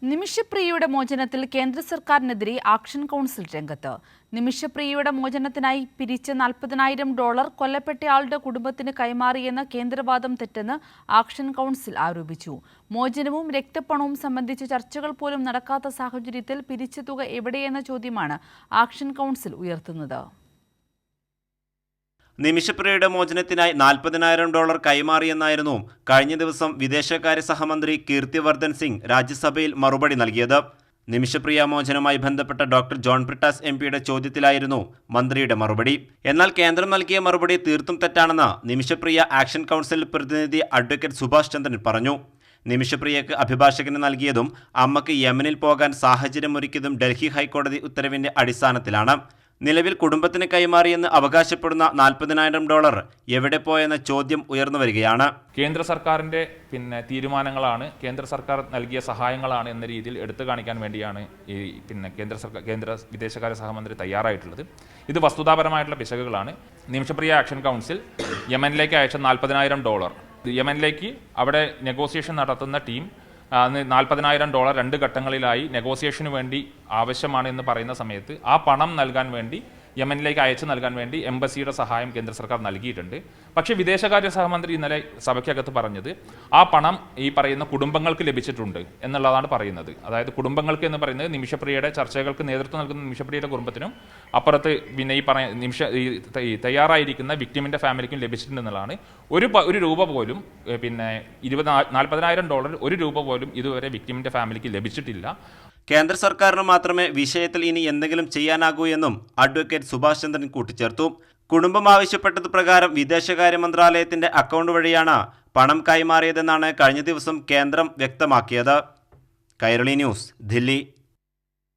നിമിഷപ്രിയയുടെ മോചനത്തിൽ കേന്ദ്ര സർക്കാരിനെതിരെ ആക്ഷൻ കൗൺസിൽ രംഗത്ത്. നിമിഷപ്രിയയുടെ മോചനത്തിനായി പിരിച്ച $40,000 കൊല്ലപ്പെട്ടയാളുടെ കുടുംബത്തിന് കൈമാറിയെന്ന കേന്ദ്രവാദം തെറ്റെന്ന് ആക്ഷൻ കൗൺസിൽ ആരോപിച്ചു. മോചനവും രക്തപ്പണവും സംബന്ധിച്ച ചർച്ചകൾ പോലും നടക്കാത്ത സാഹചര്യത്തിൽ പിരിച്ച തുക എവിടെയെന്ന ചോദ്യമാണ് ആക്ഷൻ കൗൺസിൽ ഉയർത്തുന്നത്. നിമിഷപ്രിയയുടെ മോചനത്തിനായി $40,000 കൈമാറിയെന്നായിരുന്നു കഴിഞ്ഞ ദിവസം വിദേശകാര്യ സഹമന്ത്രി കീർത്തിവർദ്ധൻ സിംഗ് രാജ്യസഭയിൽ മറുപടി നൽകിയത്. നിമിഷപ്രിയ മോചനവുമായി ബന്ധപ്പെട്ട ഡോക്ടർ ജോൺ ബ്രിട്ടാസ് എംപിയുടെ ചോദ്യത്തിലായിരുന്നു മന്ത്രിയുടെ മറുപടി. എന്നാൽ കേന്ദ്രം നൽകിയ മറുപടി തീർത്തും തെറ്റാണെന്ന് നിമിഷപ്രിയ ആക്ഷൻ കൗൺസിൽ പ്രതിനിധി അഡ്വക്കേറ്റ് സുഭാഷ് ചന്ദ്രൻ പറഞ്ഞു. നിമിഷപ്രിയക്ക് അഭിഭാഷകന് നൽകിയതും അമ്മയ്ക്ക് യമനിൽ പോകാൻ സാഹചര്യമൊരുക്കിയതും ഡൽഹി ഹൈക്കോടതി ഉത്തരവിന്റെ അടിസ്ഥാനത്തിലാണ്. നിലവിൽ കുടുംബത്തിന് കൈമാറിയെന്ന് അവകാശപ്പെടുന്ന $40,000 എവിടെ പോയെന്ന ചോദ്യം ഉയർന്നു വരികയാണ്. കേന്ദ്ര സർക്കാരിൻ്റെ തീരുമാനങ്ങളാണ്, കേന്ദ്ര സർക്കാർ നൽകിയ സഹായങ്ങളാണ് എന്ന രീതിയിൽ എടുത്തു കാണിക്കാൻ വേണ്ടിയാണ് ഈ കേന്ദ്ര വിദേശകാര്യ സഹമന്ത്രി തയ്യാറായിട്ടുള്ളത്. ഇത് വസ്തുതാപരമായിട്ടുള്ള പിശകുകളാണ്. നിമിഷപ്രിയ ആക്ഷൻ കൗൺസിൽ യമനിലേക്ക് അയച്ച $40,000 യമനിലേക്ക് അവിടെ നെഗോസിയേഷൻ നടത്തുന്ന ടീം $40,000 രണ്ട് ഘട്ടങ്ങളിലായി നെഗോസിയേഷന് വേണ്ടി ആവശ്യമാണ് എന്ന് പറയുന്ന സമയത്ത് ആ പണം നൽകാൻ വേണ്ടി യമനിലേക്ക് അയച്ചു നൽകാൻ വേണ്ടി എംബസിയുടെ സഹായം കേന്ദ്ര സർക്കാർ നൽകിയിട്ടുണ്ട്. പക്ഷേ വിദേശകാര്യ സഹമന്ത്രി ഇന്നലെ സഭയ്ക്കകത്ത് പറഞ്ഞത് ആ പണം ഈ പറയുന്ന കുടുംബങ്ങൾക്ക് ലഭിച്ചിട്ടുണ്ട് എന്നുള്ളതാണ് പറയുന്നത്. അതായത് കുടുംബങ്ങൾക്ക് എന്ന് പറയുന്നത് നിമിഷപ്രിയയുടെ ചർച്ചകൾക്ക് നേതൃത്വം നൽകുന്ന നിമിഷപ്രിയയുടെ കുടുംബത്തിനും അപ്പുറത്ത് പിന്നെ ഈ തയ്യാറായിരിക്കുന്ന വിക്ടിമിൻ്റെ ഫാമിലിക്കും ലഭിച്ചിട്ടുണ്ടെന്നുള്ളതാണ്. ഒരു രൂപ പോലും $40,000 ഒരു രൂപ പോലും ഇതുവരെ വിക്ടിമിൻ്റെ ഫാമിലിക്ക് ലഭിച്ചിട്ടില്ല. കേന്ദ്ര സർക്കാരിന് മാത്രമേ വിഷയത്തിൽ ഇനി എന്തെങ്കിലും ചെയ്യാനാകൂ എന്നും അഡ്വക്കേറ്റ് സുഭാഷ് ചന്ദ്രൻ കൂട്ടിച്ചേർത്തു. കുടുംബം ആവശ്യപ്പെട്ടത് പ്രകാരം വിദേശകാര്യ മന്ത്രാലയത്തിന്റെ അക്കൗണ്ട് വഴിയാണ് പണം കൈമാറിയതെന്നാണ് കഴിഞ്ഞ ദിവസം കേന്ദ്രം വ്യക്തമാക്കിയത്. കൈരളി ന്യൂസ്, ദില്ലി.